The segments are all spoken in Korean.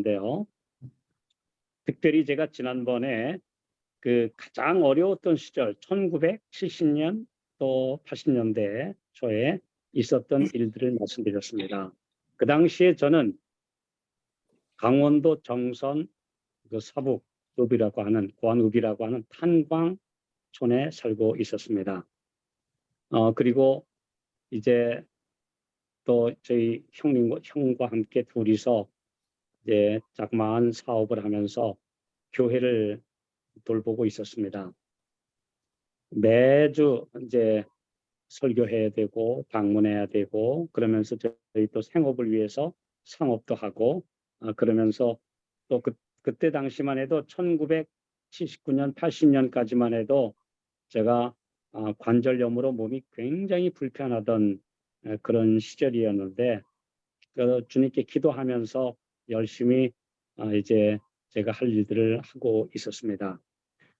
있는데요. 특별히 제가 지난번에 그 가장 어려웠던 시절 1970년 또 80년대 초에 있었던 일들을 말씀드렸습니다. 그 당시에 저는 강원도 정선 그 서북읍이라고 하는 고안읍이라고 하는 탄광촌에 살고 있었습니다. 그리고 이제 또 저희 형과 함께 둘이서 이제 자그마한 사업을 하면서 교회를 돌보고 있었습니다. 매주 이제 설교해야 되고 방문해야 되고 그러면서 저희 또 생업을 위해서 상업도 하고 그러면서 또 그때 당시만 해도 1979년 80년까지만 해도 제가 관절염으로 몸이 굉장히 불편하던 그런 시절이었는데 주님께 기도하면서 열심히 이제 제가 할 일들을 하고 있었습니다.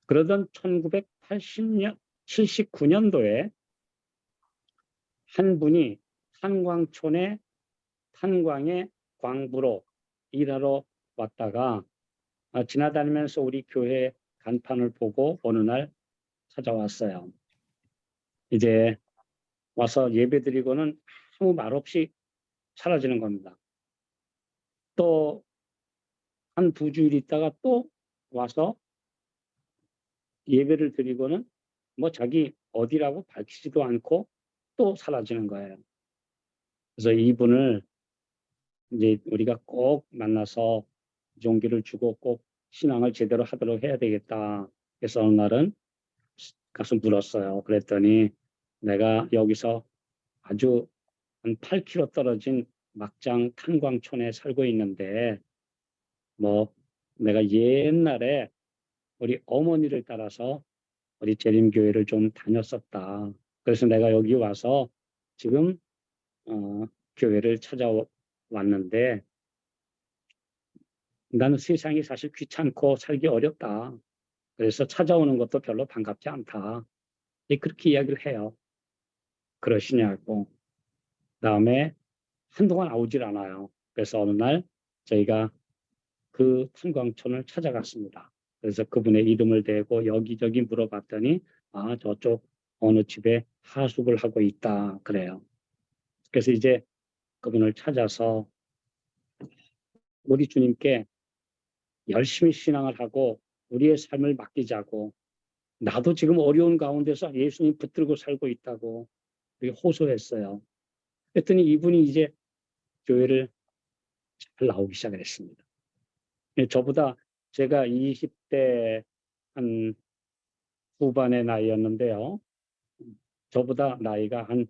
그러던 1980년 79년도에 한 분이 탄광촌에 탄광의 광부로 일하러 왔다가 지나다니면서 우리 교회 간판을 보고 어느 날 찾아왔어요. 이제 와서 예배드리고는 아무 말 없이 사라지는 겁니다. 또 한 두 주일 있다가 또 와서 예배를 드리고는 뭐 자기 어디라고 밝히지도 않고 또 사라지는 거예요. 그래서 이분을 이제 우리가 꼭 만나서 용기를 주고 꼭 신앙을 제대로 하도록 해야 되겠다. 그래서 어느 날은 가서 물었어요. 그랬더니 내가 여기서 아주 한 8km 떨어진 막장 탄광촌에 살고 있는데 뭐 내가 옛날에 우리 어머니를 따라서 우리 재림교회를 좀 다녔었다. 그래서 내가 여기 와서 지금 교회를 찾아왔는데 나는 세상이 사실 귀찮고 살기 어렵다. 그래서 찾아오는 것도 별로 반갑지 않다. 그렇게 이야기를 해요. 그러시냐고. 다음에 한동안 나오질 않아요. 그래서 어느 날 저희가 그 탄광촌을 찾아갔습니다. 그래서 그분의 이름을 대고 여기저기 물어봤더니 저쪽 어느 집에 하숙을 하고 있다 그래요. 그래서 이제 그분을 찾아서 우리 주님께 열심히 신앙을 하고 우리의 삶을 맡기자고 나도 지금 어려운 가운데서 예수님 붙들고 살고 있다고 호소했어요. 그랬더니 이분이 이제 교회를 잘 나오기 시작을 했습니다. 저보다 제가 20대 한 후반의 나이였는데요. 저보다 나이가 한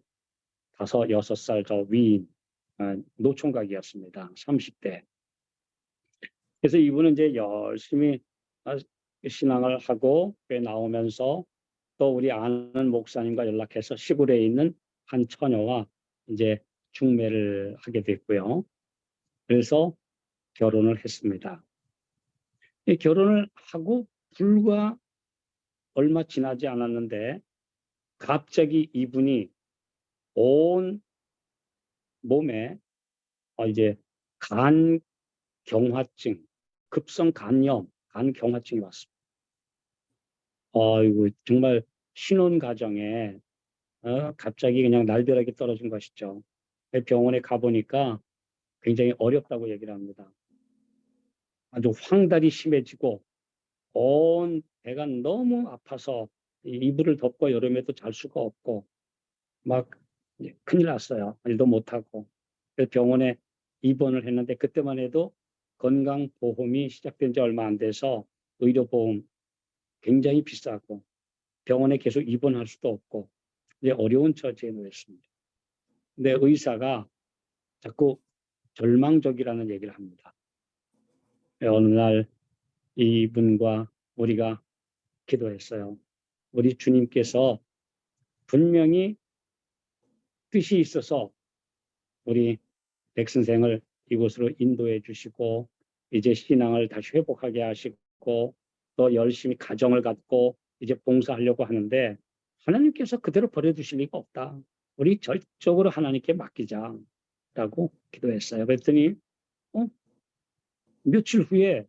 5, 6살 저 위인 노총각이었습니다. 30대. 그래서 이분은 이제 열심히 신앙을 하고 교회 나오면서 또 우리 아는 목사님과 연락해서 시골에 있는 한 처녀와 이제 중매를 하게 됐고요. 그래서 결혼을 했습니다. 이 결혼을 하고 불과 얼마 지나지 않았는데 갑자기 이분이 온 몸에 이제 간경화증, 급성 간염, 간경화증이 왔습니다. 이거 정말 신혼 가정에 갑자기 그냥 날벼락이 떨어진 것이죠. 병원에 가보니까 굉장히 어렵다고 얘기를 합니다. 아주 황달이 심해지고 온 배가 너무 아파서 이불을 덮고 여름에도 잘 수가 없고 막 큰일 났어요. 일도 못하고. 그래서 병원에 입원을 했는데 그때만 해도 건강보험이 시작된 지 얼마 안 돼서 의료보험 굉장히 비싸고 병원에 계속 입원할 수도 없고 이제 어려운 처지에 놓였습니다. 근데 의사가 자꾸 절망적이라는 얘기를 합니다. 어느 날 이분과 우리가 기도했어요. 우리 주님께서 분명히 뜻이 있어서 우리 백 선생을 이곳으로 인도해 주시고 이제 신앙을 다시 회복하게 하시고 또 열심히 가정을 갖고 이제 봉사하려고 하는데 하나님께서 그대로 버려두실 리가 없다. 우리 절적으로 하나님께 맡기자라고 기도했어요. 그랬더니 며칠 후에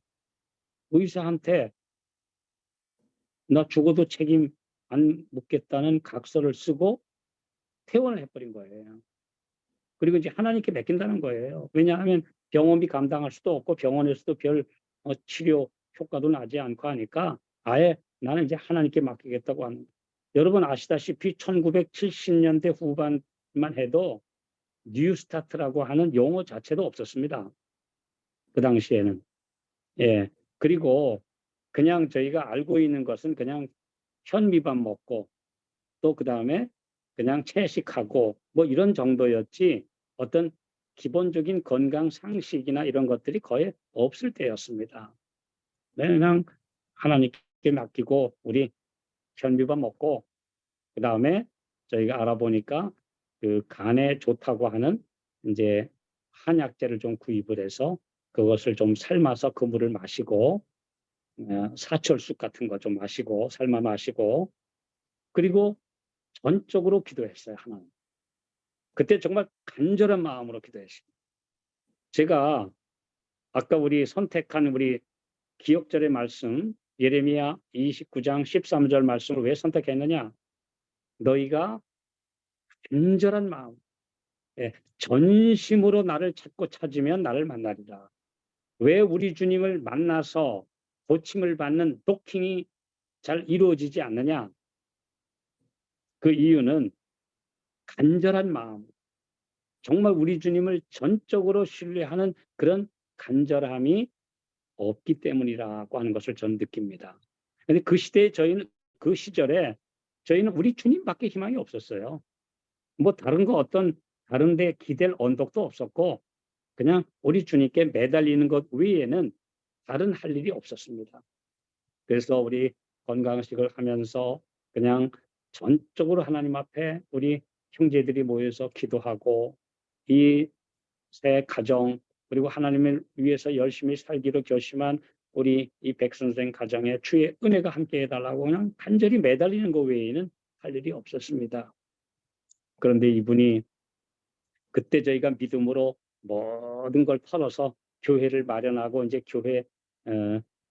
의사한테 나 죽어도 책임 안 묻겠다는 각서를 쓰고 퇴원을 해버린 거예요. 그리고 이제 하나님께 맡긴다는 거예요. 왜냐하면 병원비 감당할 수도 없고 병원에서도 별 치료 효과도 나지 않고 하니까 아예 나는 이제 하나님께 맡기겠다고 하는. 여러분 아시다시피 1970년대 후반만 해도 뉴스타트라고 하는 용어 자체도 없었습니다. 그 당시에는. 예. 그리고 그냥 저희가 알고 있는 것은 그냥 현미밥 먹고 또 그다음에 그냥 채식하고 뭐 이런 정도였지 어떤 기본적인 건강 상식이나 이런 것들이 거의 없을 때였습니다. 네, 그냥 하나님께 맡기고 우리 현미밥 먹고 그다음에 저희가 알아보니까 그 간에 좋다고 하는 이제 한약재를 좀 구입을 해서 그것을 좀 삶아서 그 물을 마시고 사철쑥 같은 거 좀 마시고 삶아 마시고 그리고 전적으로 기도했어요. 하나님. 그때 정말 간절한 마음으로 기도했습니다. 제가 아까 우리 선택한 우리 기억절의 말씀 예레미야 29장 13절 말씀을 왜 선택했느냐? 너희가 간절한 마음, 전심으로 나를 찾고 찾으면 나를 만나리라. 왜 우리 주님을 만나서 고침을 받는 도킹이 잘 이루어지지 않느냐? 그 이유는 간절한 마음, 정말 우리 주님을 전적으로 신뢰하는 그런 간절함이 없기 때문이라고 하는 것을 저는 느낍니다. 근데 그 시대에 저희는 그 시절에 저희는 우리 주님밖에 희망이 없었어요. 뭐 다른 거 어떤 다른 데 기댈 언덕도 없었고 그냥 우리 주님께 매달리는 것 외에는 다른 할 일이 없었습니다. 그래서 우리 건강식을 하면서 그냥 전적으로 하나님 앞에 우리 형제들이 모여서 기도하고 이 새 가정 그리고 하나님을 위해서 열심히 살기로 결심한 우리 이 백 선생 가정에 주의 은혜가 함께 해달라고 그냥 간절히 매달리는 것 외에는 할 일이 없었습니다. 그런데 이분이 그때 저희가 믿음으로 모든 걸 털어서 교회를 마련하고 이제 교회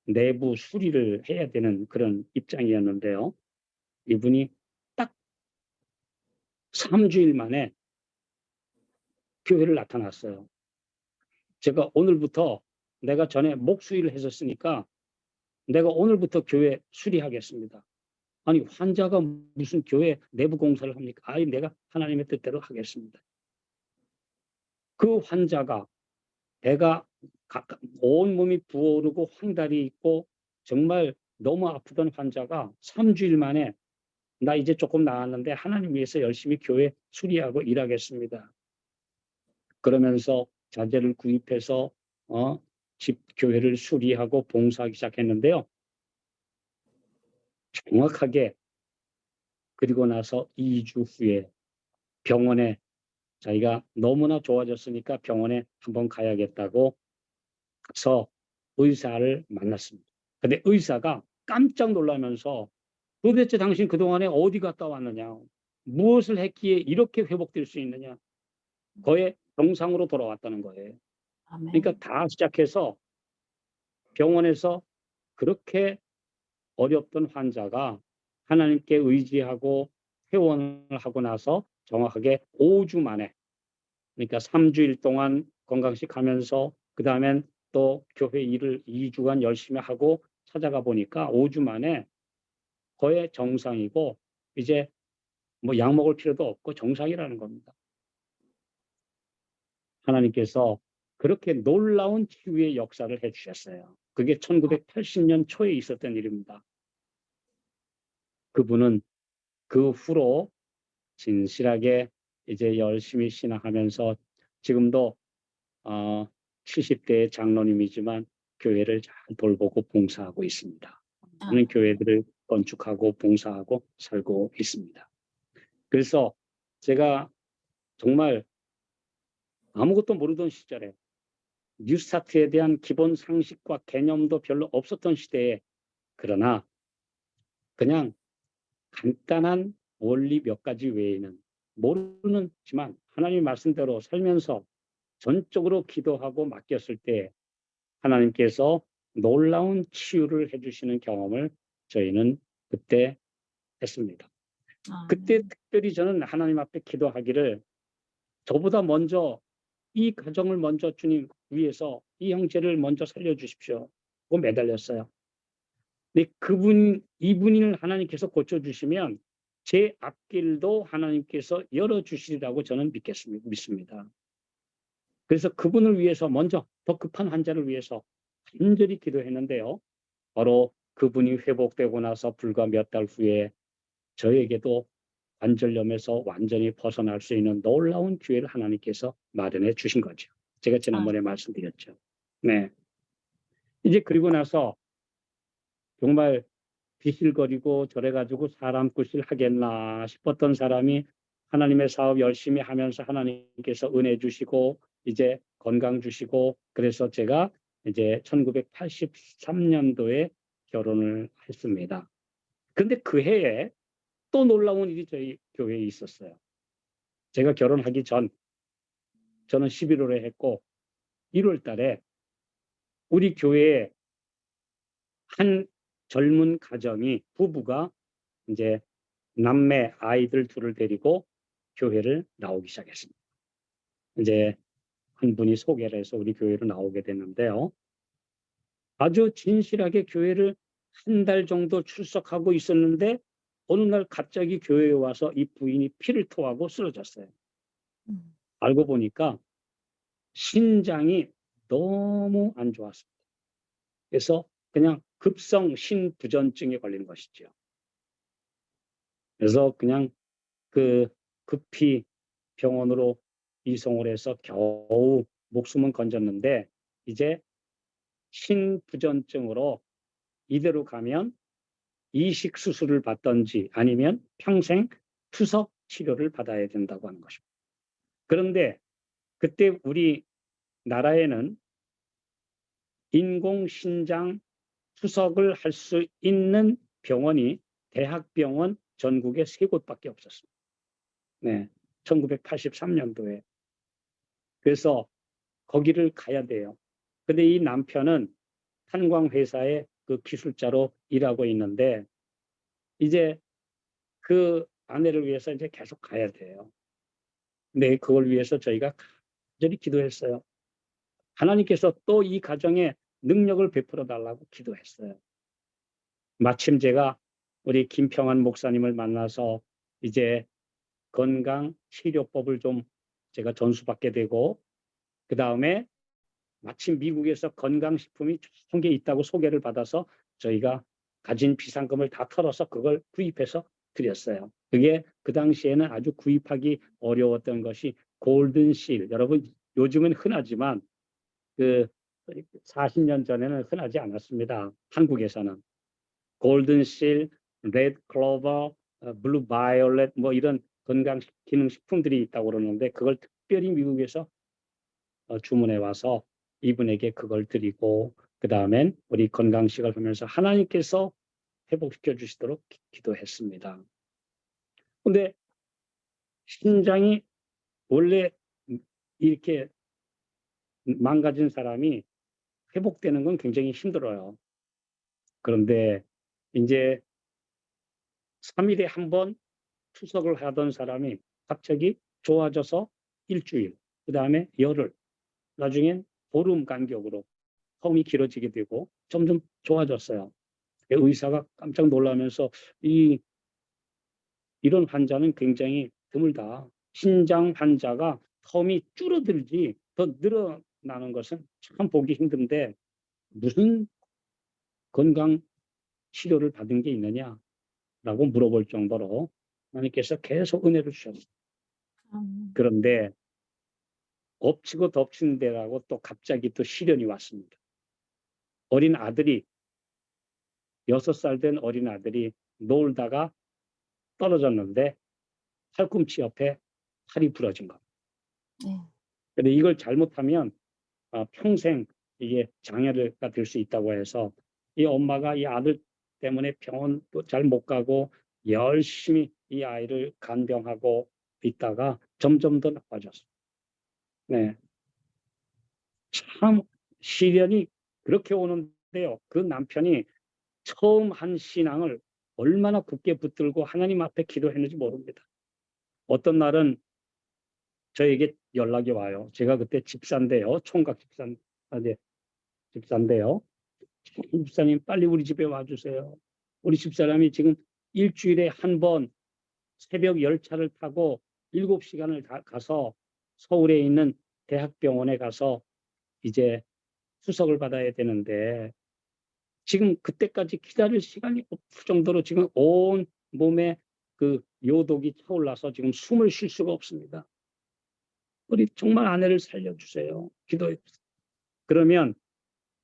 내부 수리를 해야 되는 그런 입장이었는데요. 이분이 딱 3주일 만에 교회를 나타났어요. 제가 오늘부터 내가 전에 목수일을 했었으니까 내가 오늘부터 교회 수리하겠습니다. 아니 환자가 무슨 교회 내부 공사를 합니까? 아니 내가 하나님의 뜻대로 하겠습니다. 그 환자가 배가 온몸이 부어오르고 황달이 있고 정말 너무 아프던 환자가 3주일 만에 나 이제 조금 나았는데 하나님 위해서 열심히 교회 수리하고 일하겠습니다. 그러면서 자재를 구입해서 집 교회를 수리하고 봉사하기 시작했는데요. 정확하게 그리고 나서 2주 후에 병원에 자기가 너무나 좋아졌으니까 병원에 한번 가야겠다고 가서 의사를 만났습니다. 근데 의사가 깜짝 놀라면서 도대체 당신 그동안에 어디 갔다 왔느냐? 무엇을 했기에 이렇게 회복될 수 있느냐? 거의 정상으로 돌아왔다는 거예요. 그러니까 아멘. 다 시작해서 병원에서 그렇게 어렵던 환자가 하나님께 의지하고 회원을 하고 나서 정확하게 5주 만에 그러니까 3주일 동안 건강식 하면서 그다음엔 또 교회 일을 2주간 열심히 하고 찾아가 보니까 5주 만에 거의 정상이고 이제 뭐 약 먹을 필요도 없고 정상이라는 겁니다. 하나님께서 그렇게 놀라운 치유의 역사를 해 주셨어요. 그게 1980년 초에 있었던 일입니다. 그분은 그 후로 진실하게 이제 열심히 신앙하면서 지금도 70대의 장로님이지만 교회를 잘 돌보고 봉사하고 있습니다. 많은 교회들을 건축하고 봉사하고 살고 있습니다. 그래서 제가 정말 아무것도 모르던 시절에 뉴스타트에 대한 기본 상식과 개념도 별로 없었던 시대에 그러나 그냥 간단한 원리 몇 가지 외에는 모르는지만 하나님의 말씀대로 살면서 전적으로 기도하고 맡겼을 때 하나님께서 놀라운 치유를 해주시는 경험을 저희는 그때 했습니다. 그때 네. 특별히 저는 하나님 앞에 기도하기를 저보다 먼저 이 가정을 먼저 주님 위해서 이 형제를 먼저 살려주십시오. 고 매달렸어요. 근데 이분을 하나님께서 고쳐주시면 제 앞길도 하나님께서 열어주시리라고 저는 믿습니다. 그래서 그분을 위해서 먼저 더 급한 환자를 위해서 간절히 기도했는데요. 바로 그분이 회복되고 나서 불과 몇 달 후에 저에게도 관절염에서 완전히 벗어날 수 있는 놀라운 기회를 하나님께서 마련해 주신 거죠. 제가 지난번에 말씀드렸죠. 네. 이제 그리고 나서 정말 비실거리고 저래가지고 사람 굿을 하겠나 싶었던 사람이 하나님의 사업 열심히 하면서 하나님께서 은혜 주시고 이제 건강 주시고 그래서 제가 이제 1983년도에 결혼을 했습니다. 근데 그 해에 또 놀라운 일이 저희 교회에 있었어요. 제가 결혼하기 전 저는 11월에 했고 1월 달에 우리 교회에 한 젊은 가정이 부부가 이제 남매 아이들 둘을 데리고 교회를 나오기 시작했습니다. 이제 한 분이 소개를 해서 우리 교회로 나오게 됐는데요. 아주 진실하게 교회를 한 달 정도 출석하고 있었는데 어느 날 갑자기 교회에 와서 이 부인이 피를 토하고 쓰러졌어요. 알고 보니까 신장이 너무 안 좋았습니다. 그래서 그냥 급성 신부전증에 걸린 것이죠. 그래서 그냥 급히 병원으로 이송을 해서 겨우 목숨은 건졌는데 이제 신부전증으로 이대로 가면 이식 수술을 받든지 아니면 평생 투석 치료를 받아야 된다고 하는 것입니다. 그런데 그때 우리 나라에는 인공신장 투석을 할 수 있는 병원이 대학병원 전국에 3곳밖에 없었습니다. 네, 1983년도에. 그래서 거기를 가야 돼요. 근데 이 남편은 탄광회사의 그 기술자로 일하고 있는데 이제 그 아내를 위해서 이제 계속 가야 돼요. 근데 그걸 위해서 저희가 간절히 기도했어요. 하나님께서 또 이 가정에 능력을 베풀어 달라고 기도했어요. 마침 제가 우리 김평환 목사님을 만나서 이제 건강 치료법을 좀 제가 전수받게 되고 그다음에 마침 미국에서 건강식품이 좋은 게 있다고 소개를 받아서 저희가 가진 비상금을 다 털어서 그걸 구입해서 드렸어요. 그게 그 당시에는 아주 구입하기 어려웠던 것이 골든실. 여러분 요즘은 흔하지만 그 40년 전에는 흔하지 않았습니다. 한국에서는. 골든실, 레드 클로버, 블루 바이올렛 뭐 이런 건강 기능식품들이 있다고 그러는데 그걸 특별히 미국에서 주문해 와서 이분에게 그걸 드리고 그다음엔 우리 건강식을 하면서 하나님께서 회복시켜 주시도록 기도했습니다. 근데 신장이 원래 이렇게 망가진 사람이 회복되는 건 굉장히 힘들어요. 그런데 이제 3일에 한 번 투석을 하던 사람이 갑자기 좋아져서 일주일, 그다음에 열흘, 나중엔 보름 간격으로 텀이 길어지게 되고 점점 좋아졌어요. 의사가 깜짝 놀라면서 이런 환자는 굉장히 드물다. 신장 환자가 텀이 줄어들지 더 늘어나는 것은 참 보기 힘든데 무슨 건강 치료를 받은 게 있느냐라고 물어볼 정도로 하나님께서 계속 은혜를 주셨어요. 그런데 엎치고 덮치는 데라고 또 갑자기 또 시련이 왔습니다. 어린 아들이 6살 된 어린 아들이 놀다가 떨어졌는데 팔꿈치 옆에 팔이 부러진 겁니다. 근데 이걸 잘못하면 평생 이게 장애가 될 수 있다고 해서 이 엄마가 이 아들 때문에 병원도 잘 못 가고 열심히 이 아이를 간병하고 있다가 점점 더 나빠졌어요. 네. 참 시련이 그렇게 오는데요. 그 남편이 처음 한 신앙을 얼마나 굳게 붙들고 하나님 앞에 기도했는지 모릅니다. 어떤 날은 저에게 연락이 와요. 제가 그때 집사인데요. 총각 집사인데요. 집사님 빨리 우리 집에 와주세요. 우리 집사람이 지금 일주일에 한 번 새벽 열차를 타고 7시간을 가서 서울에 있는 대학병원에 가서 이제 수석을 받아야 되는데 지금 그때까지 기다릴 시간이 없을 정도로 지금 온 몸에 그 요독이 차올라서 지금 숨을 쉴 수가 없습니다. 우리 정말 아내를 살려주세요. 기도해 주세요. 그러면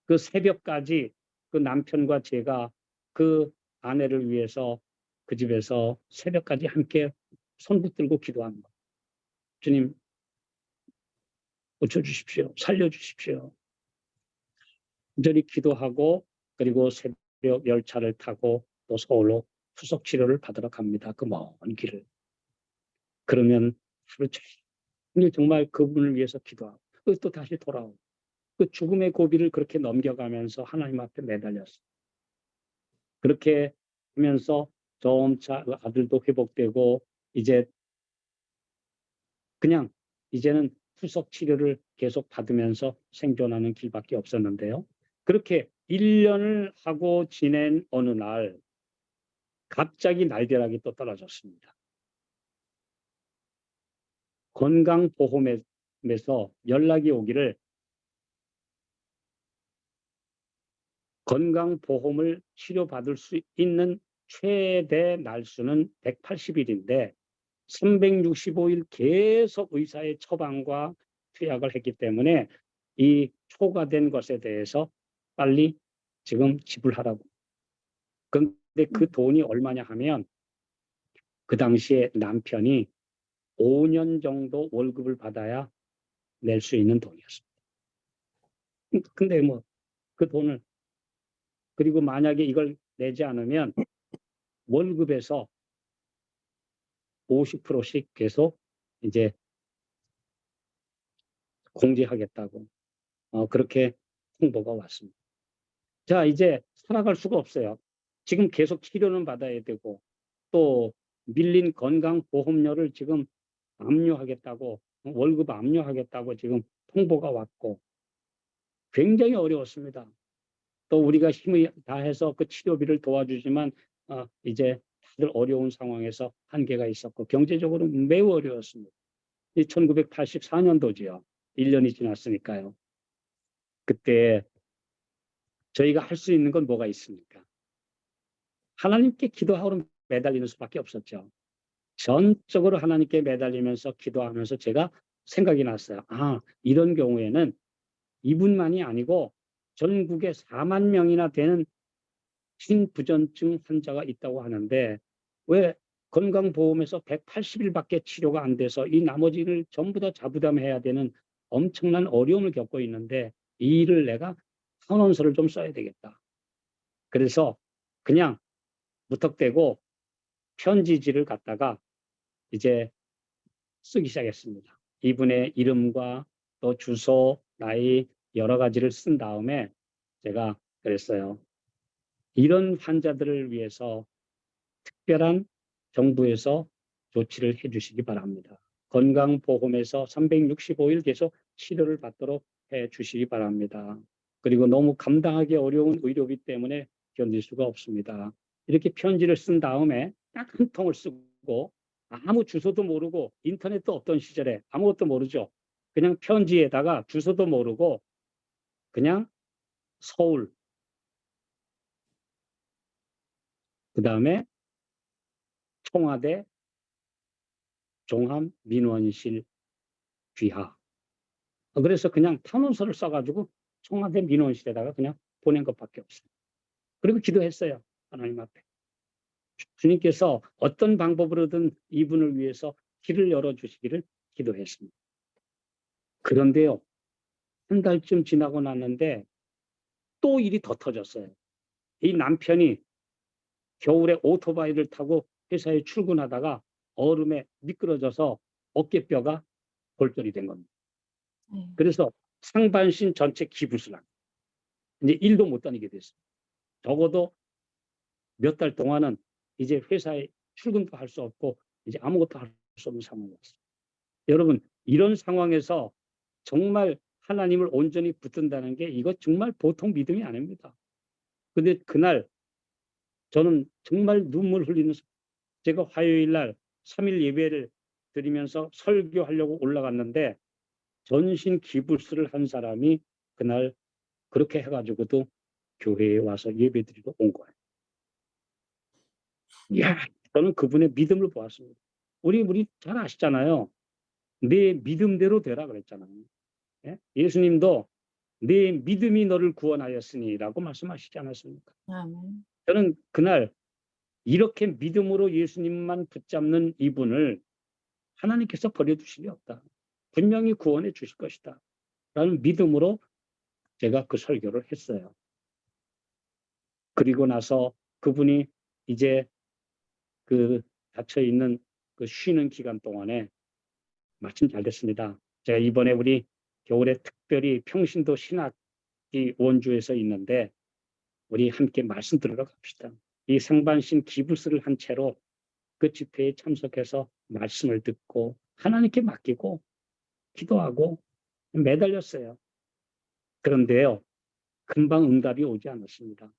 그 새벽까지 그 남편과 제가 그 아내를 위해서 그 집에서 새벽까지 함께 손 붙들고 기도합니다. 주님, 고쳐주십시오. 살려주십시오. 간절히 기도하고 그리고 새벽 열차를 타고 또 서울로 후속 치료를 받으러 갑니다. 그 먼 길을. 그러면 하루 종일 정말 그분을 위해서 기도하고 또 다시 돌아오고 그 죽음의 고비를 그렇게 넘겨가면서 하나님 앞에 매달렸어요. 그렇게 하면서 점차 아들도 회복되고 이제 그냥 이제는 후속 치료를 계속 받으면서 생존하는 길밖에 없었는데요. 그렇게 1년을 하고 지낸 어느 날 갑자기 날벼락이 또 떨어졌습니다. 건강보험에서 연락이 오기를 건강보험을 치료받을 수 있는 최대 날수는 180일인데 365일 계속 의사의 처방과 투약을 했기 때문에 이 초과된 것에 대해서 빨리 지금 지불하라고. 그런데 그 돈이 얼마냐 하면 그 당시에 남편이 5년 정도 월급을 받아야 낼 수 있는 돈이었습니다. 근데 뭐 그 돈을 그리고 만약에 이걸 내지 않으면 월급에서 50%씩 계속 이제 공제하겠다고 그렇게 홍보가 왔습니다. 자, 이제 살아갈 수가 없어요. 지금 계속 치료는 받아야 되고 또 밀린 건강보험료를 지금 압류하겠다고 월급 압류하겠다고 지금 통보가 왔고 굉장히 어려웠습니다. 또 우리가 힘을 다해서 그 치료비를 도와주지만 이제 다들 어려운 상황에서 한계가 있었고 경제적으로 매우 어려웠습니다. 1984년도지요. 1년이 지났으니까요. 그때 저희가 할 수 있는 건 뭐가 있습니까? 하나님께 기도하고 매달리는 수밖에 없었죠. 전적으로 하나님께 매달리면서 기도하면서 제가 생각이 났어요. 이런 경우에는 이분만이 아니고 전국에 4만 명이나 되는 신부전증 환자가 있다고 하는데 왜 건강보험에서 180일밖에 치료가 안 돼서 이 나머지를 전부 다 자부담해야 되는 엄청난 어려움을 겪고 있는데 이 일을 내가 선언서를 좀 써야 되겠다. 그래서 그냥 무턱대고 편지지를 갖다가 이제 쓰기 시작했습니다. 이분의 이름과 또 주소, 나이 여러 가지를 쓴 다음에 제가 그랬어요. 이런 환자들을 위해서 특별한 정부에서 조치를 해주시기 바랍니다. 건강보험에서 365일 계속 치료를 받도록 해주시기 바랍니다. 그리고 너무 감당하기 어려운 의료비 때문에 견딜 수가 없습니다. 이렇게 편지를 쓴 다음에 딱 한 통을 쓰고 아무 주소도 모르고 인터넷도 없던 시절에 아무것도 모르죠. 그냥 편지에다가 주소도 모르고 그냥 서울 그다음에 청와대 종합민원실 귀하. 그래서 그냥 탄원서를 써가지고 청와대 민원실에다가 그냥 보낸 것밖에 없어요. 그리고 기도했어요. 하나님 앞에. 주님께서 어떤 방법으로든 이분을 위해서 길을 열어주시기를 기도했습니다. 그런데요. 한 달쯤 지나고 났는데 또 일이 더 터졌어요. 이 남편이 겨울에 오토바이를 타고 회사에 출근하다가 얼음에 미끄러져서 어깨뼈가 골절이 된 겁니다. 그래서 상반신 전체 기부스랑 이제 일도 못 다니게 됐어요. 적어도 몇 달 동안은 이제 회사에 출근도 할 수 없고 이제 아무것도 할 수 없는 상황이었어요. 여러분, 이런 상황에서 정말 하나님을 온전히 붙든다는 게 이거 정말 보통 믿음이 아닙니다. 근데 그날 저는 정말 눈물 흘리는, 제가 화요일 날 3일 예배를 드리면서 설교하려고 올라갔는데 전신 기부스를 한 사람이 그날 그렇게 해가지고도 교회에 와서 예배드리러 온 거예요. 이야, 저는 그분의 믿음을 보았습니다. 우리 잘 아시잖아요. 내 믿음대로 되라 그랬잖아요. 예? 예수님도 내 믿음이 너를 구원하였으니라고 말씀하시지 않았습니까? 아멘. 저는 그날 이렇게 믿음으로 예수님만 붙잡는 이분을 하나님께서 버려두실 리 없다. 분명히 구원해 주실 것이다. 라는 믿음으로 제가 그 설교를 했어요. 그리고 나서 그분이 이제 그 닫혀 있는 그 쉬는 기간 동안에 마침 잘 됐습니다. 제가 이번에 우리 겨울에 특별히 평신도 신학기 원주에서 있는데 우리 함께 말씀 들으러 갑시다. 이 상반신 기부스를 한 채로 그 집회에 참석해서 말씀을 듣고 하나님께 맡기고 기도하고 매달렸어요. 그런데요, 금방 응답이 오지 않았습니다.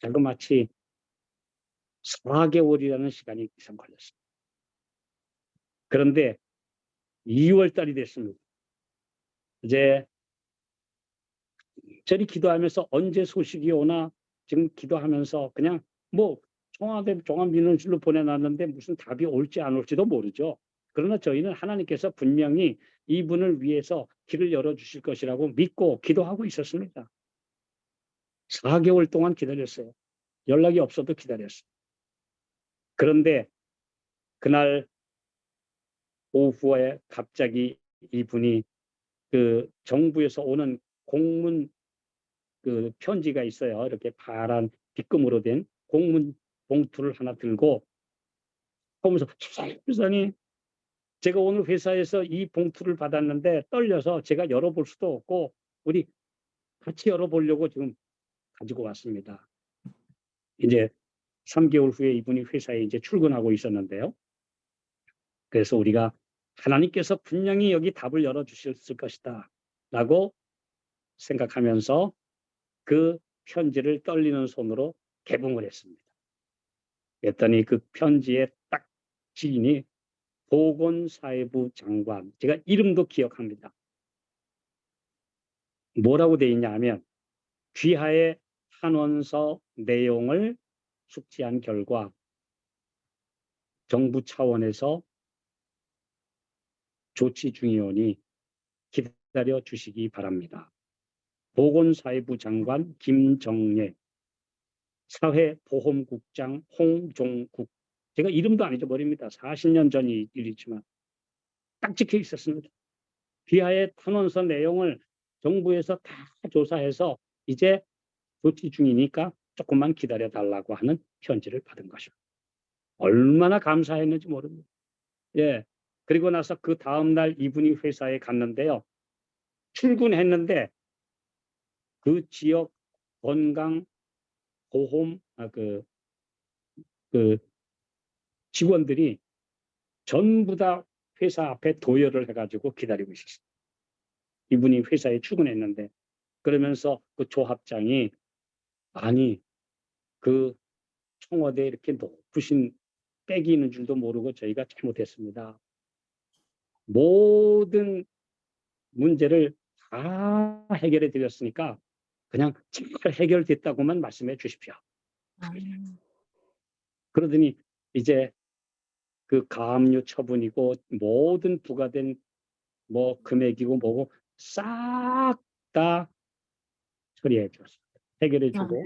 자그마치 4개월이라는 시간이 이상 걸렸습니다. 그런데 2월 달이 됐습니다. 이제 저리 기도하면서 언제 소식이 오나 지금 기도하면서 그냥 뭐 청와대 종합민원실로 보내놨는데 무슨 답이 올지 안 올지도 모르죠. 그러나 저희는 하나님께서 분명히 이분을 위해서 길을 열어주실 것이라고 믿고 기도하고 있었습니다. 4개월 동안 기다렸어요. 연락이 없어도 기다렸어요. 그런데 그날 오후에 갑자기 이분이 그 정부에서 오는 공문 그 편지가 있어요. 이렇게 파란 빗금으로 된 공문 봉투를 하나 들고 보면서 세상에 제가 오늘 회사에서 이 봉투를 받았는데 떨려서 제가 열어볼 수도 없고 우리 같이 열어보려고 지금 가지고 왔습니다. 이제 3개월 후에 이분이 회사에 이제 출근하고 있었는데요. 그래서 우리가 하나님께서 분명히 여기 답을 열어주셨을 것이다 라고 생각하면서 그 편지를 떨리는 손으로 개봉을 했습니다. 그랬더니 그 편지에 딱 지인이 보건사회부 장관, 제가 이름도 기억합니다. 뭐라고 돼 있냐 하면 귀하의 탄원서 내용을 숙지한 결과 정부 차원에서 조치 중이오니 기다려 주시기 바랍니다. 보건사회부 장관 김정예, 사회보험국장 홍종국, 제가 이름도 안 잊어버립니다. 40년 전 일이지만 딱 찍혀 있었습니다. 귀하의 탄원서 내용을 정부에서 다 조사해서 이제 조치 중이니까 조금만 기다려 달라고 하는 편지를 받은 것입니다. 얼마나 감사했는지 모릅니다. 예. 그리고 나서 그 다음 날 이분이 회사에 갔는데요. 출근했는데 그 지역 건강 보험 그 직원들이 전부 다 회사 앞에 도열을 해가지고 기다리고 있었어요. 이분이 회사에 출근했는데 그러면서 그 조합장이 아니 그 청와대에 이렇게 높으신 빽이 있는 줄도 모르고 저희가 잘못했습니다. 모든 문제를 다 해결해 드렸으니까 그냥 잘 해결됐다고만 말씀해 주십시오. 그러더니 이제 그 가압류 처분이고 모든 부과된 뭐 금액이고 뭐고 싹 다 처리해 줬습니다. 해결해 주고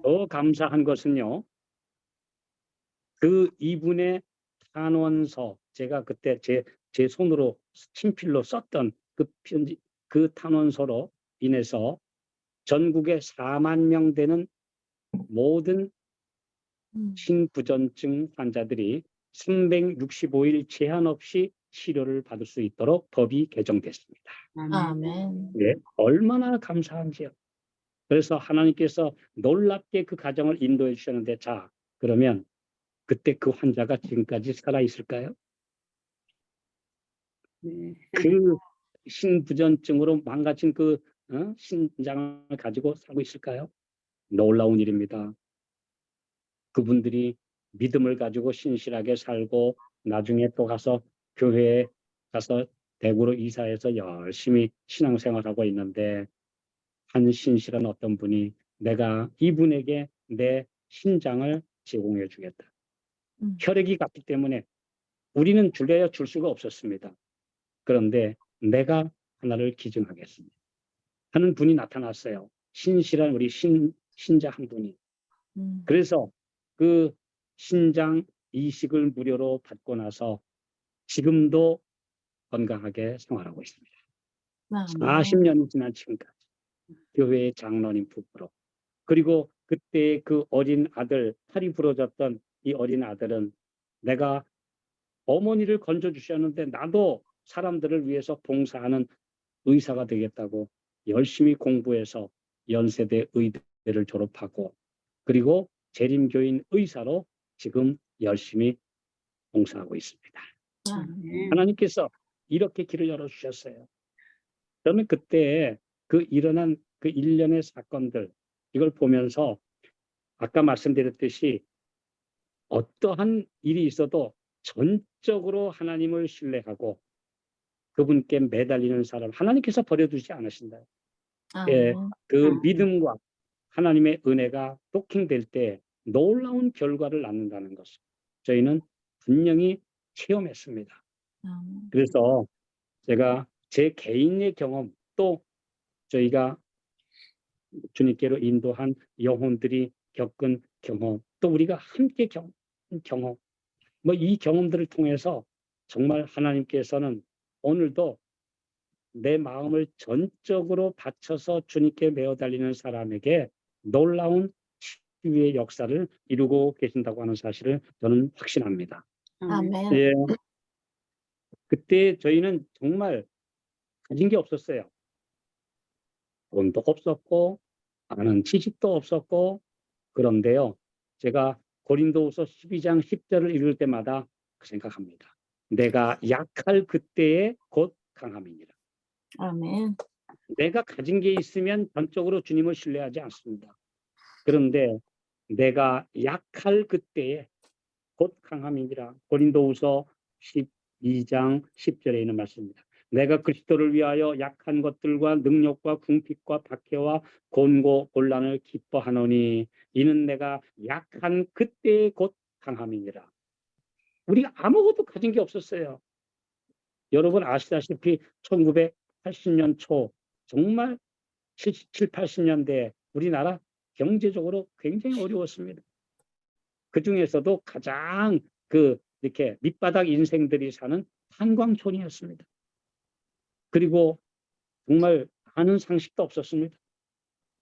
더 감사한 것은요. 그 이분의 탄원서, 제가 그때 제 손으로 친필로 썼던 그 편지, 그 탄원서로 인해서 전국에 4만 명 되는 모든 신부전증 환자들이 365일 제한 없이 치료를 받을 수 있도록 법이 개정됐습니다. 아멘. 예, 얼마나 감사한지요. 그래서 하나님께서 놀랍게 그 가정을 인도해 주셨는데, 자, 그러면 그때 그 환자가 지금까지 살아 있을까요? 네. 그 신부전증으로 망가진 그 신장을 가지고 살고 있을까요? 놀라운 일입니다. 그분들이 믿음을 가지고 신실하게 살고 나중에 또 가서 교회에 가서 대구로 이사해서 열심히 신앙생활하고 있는데, 한 신실한 어떤 분이 내가 이분에게 내 신장을 제공해 주겠다. 혈액이 같기 때문에 우리는 줄래야 줄 수가 없었습니다. 그런데 내가 하나를 기증하겠습니다 하는 분이 나타났어요. 신실한 우리 신자 한 분이. 그래서 그 신장 이식을 무료로 받고 나서 지금도 건강하게 생활하고 있습니다. 40년이 지난 지금까지 교회의 장로님 부부로. 그리고 그때 그 어린 아들, 팔이 부러졌던 이 어린 아들은 내가 어머니를 건져 주셨는데 나도 사람들을 위해서 봉사하는 의사가 되겠다고 열심히 공부해서 연세대 의대를 졸업하고, 그리고 재림교인 의사로 지금 열심히 봉사하고 있습니다. 하나님께서 이렇게 길을 열어주셨어요. 저는 그때 그 일어난 그 일련의 사건들, 이걸 보면서 아까 말씀드렸듯이 어떠한 일이 있어도 전적으로 하나님을 신뢰하고 그분께 매달리는 사람, 하나님께서 버려두지 않으신다. 예, 그 믿음과 하나님의 은혜가 도킹될 때 놀라운 결과를 낳는다는 것을 저희는 분명히 체험했습니다. 그래서 제가 제 개인의 경험, 또 저희가 주님께로 인도한 영혼들이 겪은 경험, 또 우리가 함께 겪은 경험, 뭐 이 경험들을 통해서 정말 하나님께서는 오늘도 내 마음을 전적으로 바쳐서 주님께 메어 달리는 사람에게 놀라운 치유의 역사를 이루고 계신다고 하는 사실을 저는 확신합니다. 아멘. 예, 그때 저희는 정말 가진 게 없었어요. 돈도 없었고 아는 지식도 없었고. 그런데요, 제가 고린도후서 12장 10절을 읽을 때마다 그 생각합니다. 내가 약할 그때에 곧 강함이니라. 아멘. 내가 가진 게 있으면 전적으로 주님을 신뢰하지 않습니다. 그런데 내가 약할 그때에 곧 강함이니라. 고린도후서 12장 10절에 있는 말씀입니다. 내가 그리스도를 위하여 약한 것들과 능력과 궁핍과 박해와 곤고 곤란을 기뻐하노니 이는 내가 약한 그때에 곧 강함이니라. 우리가 아무것도 가진 게 없었어요. 여러분 아시다시피 1980년 초 정말 77, 80년대 우리나라 경제적으로 굉장히 어려웠습니다. 그 중에서도 가장 이렇게 밑바닥 인생들이 사는 탄광촌이었습니다. 그리고 정말 아는 상식도 없었습니다.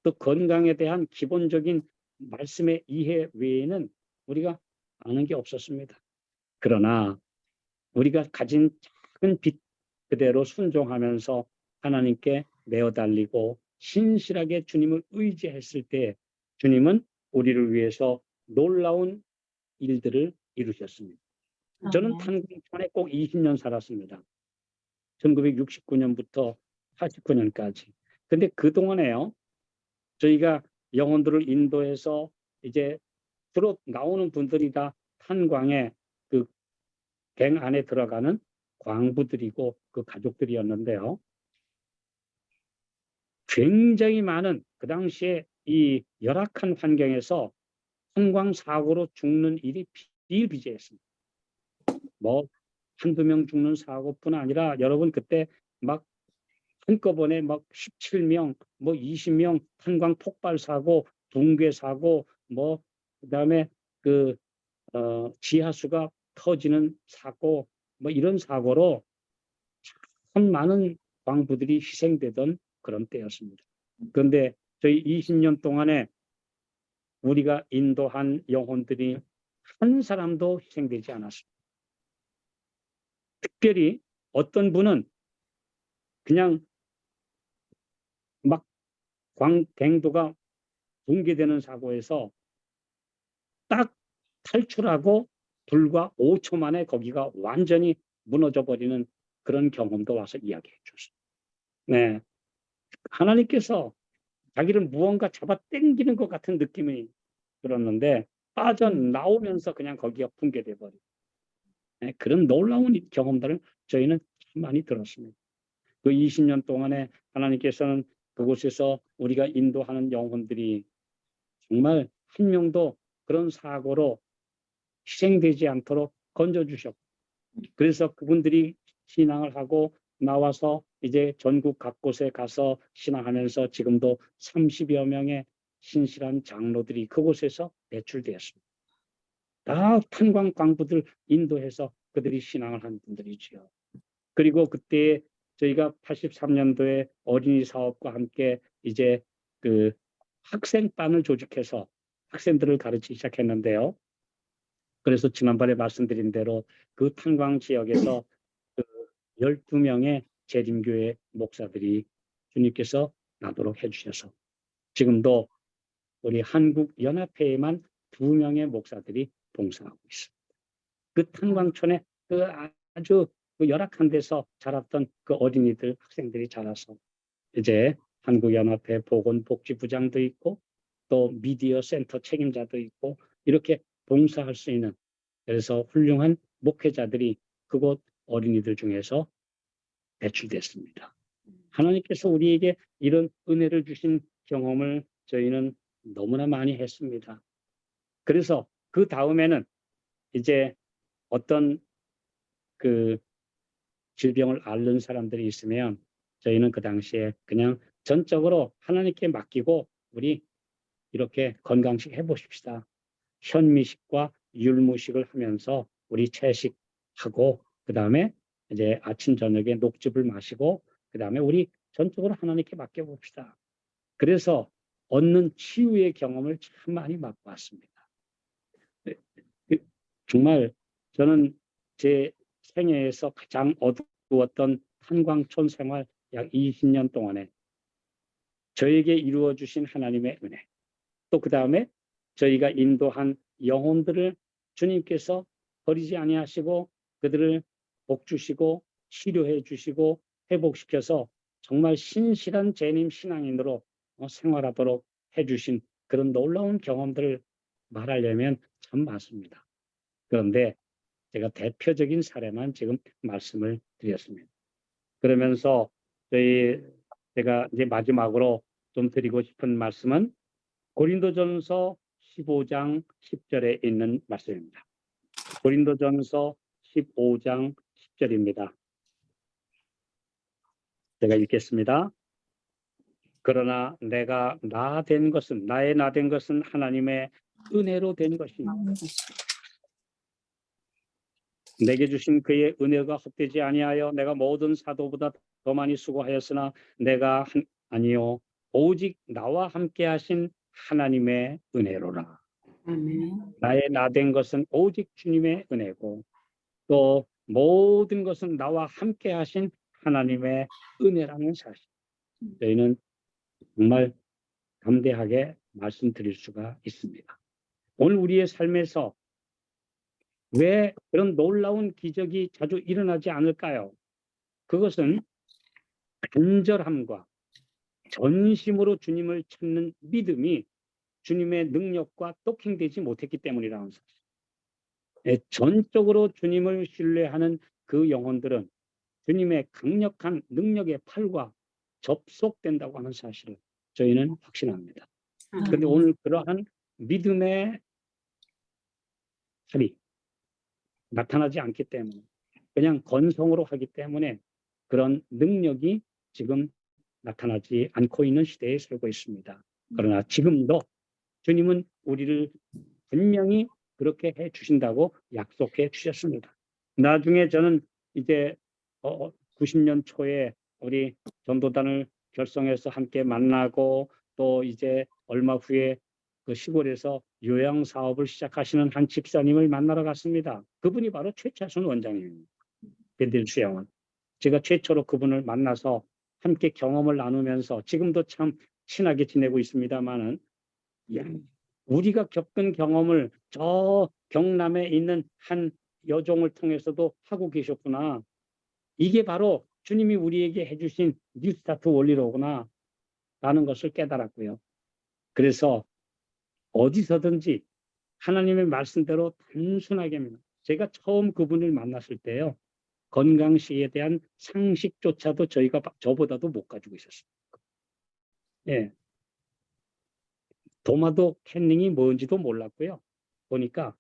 또 건강에 대한 기본적인 말씀의 이해 외에는 우리가 아는 게 없었습니다. 그러나 우리가 가진 작은 빛 그대로 순종하면서 하나님께 내어 달리고 신실하게 주님을 의지했을 때 주님은 우리를 위해서 놀라운 일들을 이루셨습니다. 저는 탄광촌에 꼭 20년 살았습니다. 1969년부터 89년까지. 근데 그동안에요, 저희가 영혼들을 인도해서 이제 주로 나오는 분들이 다 탄광의 그 갱 안에 들어가는 광부들이고 그 가족들이었는데요. 굉장히 많은 그 당시에 이 열악한 환경에서 탄광 사고로 죽는 일이 비일비재했습니다. 뭐 한두 명 죽는 사고뿐 아니라 여러분 그때 막 한꺼번에 막 17명, 뭐 20명 탄광 폭발 사고, 붕괴 사고, 뭐 그다음에 지하수가 터지는 사고, 뭐 이런 사고로 참 많은 광부들이 희생되던 그런 때였습니다. 그런데 저희 20년 동안에 우리가 인도한 영혼들이 한 사람도 희생되지 않았습니다. 특별히 어떤 분은 그냥 막 갱도가 붕괴되는 사고에서 딱 탈출하고 불과 5초 만에 거기가 완전히 무너져 버리는 그런 경험도 와서 이야기해 줬어요. 네, 하나님께서 자기를 무언가 잡아 당기는 것 같은 느낌이 들었는데 빠져나오면서 그냥 거기가 붕괴돼 버리고, 네, 그런 놀라운 경험들을 저희는 참 많이 들었습니다. 그 20년 동안에 하나님께서는 그곳에서 우리가 인도하는 영혼들이 정말 한 명도 그런 사고로 희생되지 않도록 건져주셨고, 그래서 그분들이 신앙을 하고 나와서 이제 전국 각곳에 가서 신앙하면서 지금도 30여 명의 신실한 장로들이 그곳에서 배출되었습니다. 다 탄광 광부들 인도해서 그들이 신앙을 한 분들이지요. 그리고 그때 저희가 83년도에 어린이 사업과 함께 이제 그 학생반을 조직해서 학생들을 가르치기 시작했는데요. 그래서 지난번에 말씀드린 대로 그 탄광 지역에서 그 12명의 재림교회 목사들이 주님께서 나도록 해주셔서 지금도 우리 한국연합회에만 2명의 목사들이 봉사하고 있습니다. 그 탄광촌에 그 아주 그 열악한 데서 자랐던 그 어린이들, 학생들이 자라서 이제 한국연합회 보건복지부장도 있고 또 미디어 센터 책임자도 있고 이렇게 봉사할 수 있는, 그래서 훌륭한 목회자들이 그곳 어린이들 중에서 배출됐습니다. 하나님께서 우리에게 이런 은혜를 주신 경험을 저희는 너무나 많이 했습니다. 그래서 그 다음에는 이제 어떤 그 질병을 앓는 사람들이 있으면 저희는 그 당시에 그냥 전적으로 하나님께 맡기고 우리 이렇게 건강식 해보십시다. 현미식과 율무식을 하면서 우리 채식하고 그 다음에 이제 아침 저녁에 녹즙을 마시고 그 다음에 우리 전적으로 하나님께 맡겨봅시다. 그래서 얻는 치유의 경험을 참 많이 맛봤습니다. 정말 저는 제 생애에서 가장 어두웠던 탄광촌 생활 약 20년 동안에 저에게 이루어 주신 하나님의 은혜, 또 그 다음에 저희가 인도한 영혼들을 주님께서 버리지 아니하시고 그들을 복 주시고 치료해 주시고 회복시켜서 정말 신실한 재림 신앙인으로 생활하도록 해주신 그런 놀라운 경험들을 말하려면 참 많습니다. 그런데 제가 대표적인 사례만 지금 말씀을 드렸습니다. 그러면서 제가 이제 마지막으로 좀 드리고 싶은 말씀은 고린도전서 15장 10절에 있는 말씀입니다. 고린도전서 15장 10절입니다. 제가 읽겠습니다. 그러나 내가 나의 나 된 것은 하나님의 은혜로 된 것입니다. 내게 주신 그의 은혜가 헛되지 아니하여 내가 모든 사도보다 더 많이 수고하였으나 내가 아니요 오직 나와 함께 하신 하나님의 은혜로라. 나의 나 된 것은 오직 주님의 은혜고 또 모든 것은 나와 함께 하신 하나님의 은혜라는 사실, 저희는 정말 담대하게 말씀드릴 수가 있습니다. 오늘 우리의 삶에서 왜 그런 놀라운 기적이 자주 일어나지 않을까요? 그것은 간절함과 전심으로 주님을 찾는 믿음이 주님의 능력과 똑행되지 못했기 때문이라는 사실. 전적으로 주님을 신뢰하는 그 영혼들은 주님의 강력한 능력의 팔과 접속된다고 하는 사실을 저희는 확신합니다. 그런데 오늘 그러한 믿음의 팔이 나타나지 않기 때문에 그냥 건성으로 하기 때문에 그런 능력이 지금 나타나지 않고 있는 시대에 살고 있습니다. 그러나 지금도 주님은 우리를 분명히 그렇게 해 주신다고 약속해 주셨습니다. 나중에 저는 이제 90년 초에 우리 전도단을 결성해서 함께 만나고 또 이제 얼마 후에 그 시골에서 요양 사업을 시작하시는 한 집사님을 만나러 갔습니다. 그분이 바로 최차순 원장님입니다. 베델 수양원. 제가 최초로 그분을 만나서 함께 경험을 나누면서 지금도 참 친하게 지내고 있습니다만은 우리가 겪은 경험을 저 경남에 있는 한 여종을 통해서도 하고 계셨구나. 이게 바로 주님이 우리에게 해주신 뉴스타트 원리로구나 라는 것을 깨달았고요. 그래서 어디서든지 하나님의 말씀대로 단순하게입니다. 제가 처음 그분을 만났을 때요. 건강식에 대한 상식조차도 저보다도 못 가지고 있었습니다. 예. 도마도 캔닝이 뭔지도 몰랐고요. 보니까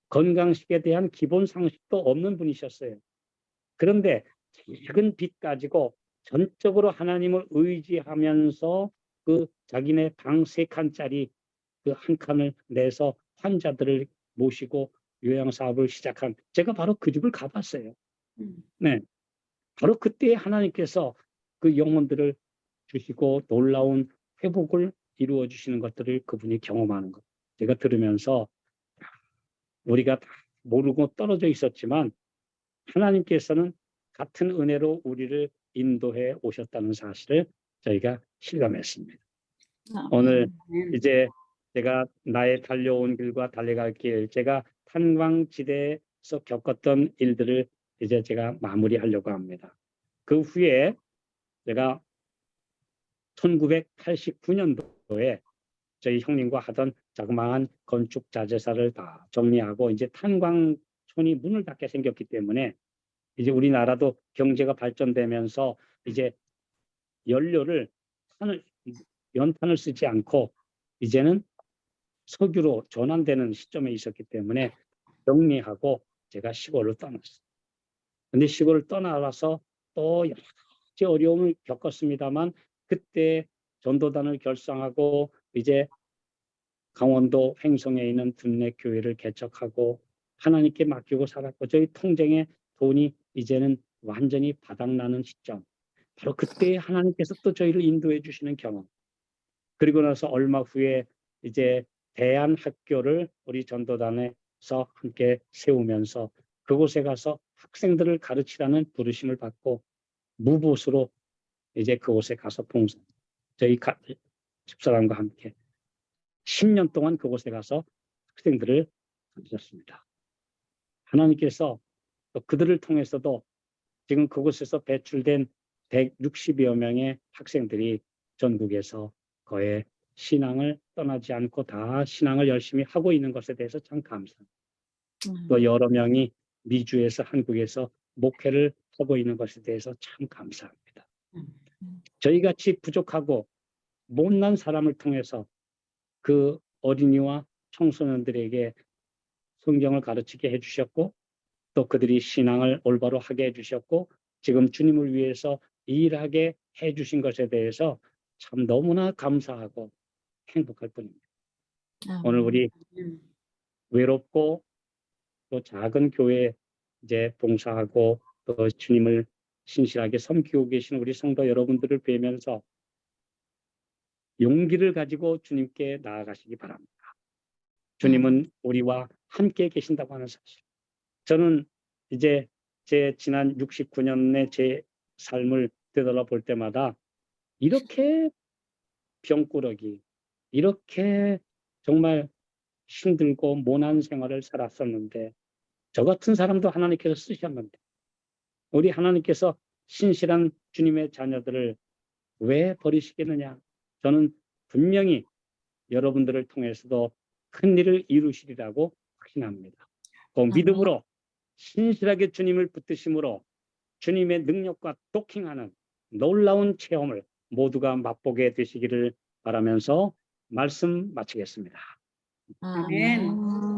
건강식에 대한 기본 상식도 없는 분이셨어요. 그런데 작은 빚 가지고 전적으로 하나님을 의지하면서 그 자기네 방 3칸짜리 그 한 칸을 내서 환자들을 모시고 요양사업을 시작한 제가 바로 그 집을 가봤어요. 네, 바로 그때 하나님께서 그 영혼들을 주시고 놀라운 회복을 이루어 주시는 것들을 그분이 경험하는 것. 제가 들으면서 우리가 다 모르고 떨어져 있었지만 하나님께서는 같은 은혜로 우리를 인도해 오셨다는 사실을 저희가 실감했습니다. 오늘 이제 제가 나의 달려온 길과 달려갈 길, 제가 탄광지대에서 겪었던 일들을 이제 제가 마무리하려고 합니다. 그 후에 제가 1989년도에 저희 형님과 하던 자그마한 건축 자재사를 다 정리하고 이제 탄광촌이 문을 닫게 생겼기 때문에 이제 우리나라도 경제가 발전되면서 이제 연료를 연탄을 쓰지 않고 이제는 석유로 전환되는 시점에 있었기 때문에 정리하고 제가 시골을 떠났어요. 근데 시골을 떠나와서 또 여러 가지 어려움을 겪었습니다만 그때 전도단을 결성하고 이제 강원도 횡성에 있는 둔내교회를 개척하고 하나님께 맡기고 살았고 저희 통장에 돈이 이제는 완전히 바닥나는 시점. 바로 그때 하나님께서 또 저희를 인도해 주시는 경험. 그리고 나서 얼마 후에 이제 대안학교를 우리 전도단에서 함께 세우면서 그곳에 가서 학생들을 가르치라는 부르심을 받고 무보수로 이제 그곳에 가서 봉사. 저희 집사람과 함께 10년 동안 그곳에 가서 학생들을 가르쳤습니다. 하나님께서 또 그들을 통해서도 지금 그곳에서 배출된 160여 명의 학생들이 전국에서 거의 신앙을 떠나지 않고 다 신앙을 열심히 하고 있는 것에 대해서 참 감사합니다. 또 여러 명이 미주에서 한국에서 목회를 하고 있는 것에 대해서 참 감사합니다. 저희같이 부족하고 못난 사람을 통해서 그 어린이와 청소년들에게 성경을 가르치게 해주셨고 또 그들이 신앙을 올바로 하게 해주셨고 지금 주님을 위해서 일하게 해주신 것에 대해서 참 너무나 감사하고 행복할 뿐입니다. 오늘 우리 외롭고 또 작은 교회 이제 봉사하고 또 주님을 신실하게 섬기고 계신 우리 성도 여러분들을 뵈면서 용기를 가지고 주님께 나아가시기 바랍니다. 주님은 우리와 함께 계신다고 하는 사실. 저는 이제 제 지난 69년의 제 삶을 되돌아볼 때마다 이렇게 병꾸러기, 이렇게 정말 힘들고 모난 생활을 살았었는데 저 같은 사람도 하나님께서 쓰셨는데 우리 하나님께서 신실한 주님의 자녀들을 왜 버리시겠느냐. 저는 분명히 여러분들을 통해서도 큰 일을 이루시리라고 확신합니다. 그 믿음으로 신실하게 주님을 붙드심으로 주님의 능력과 도킹하는 놀라운 체험을 모두가 맛보게 되시기를 바라면서 말씀 마치겠습니다. 아멘.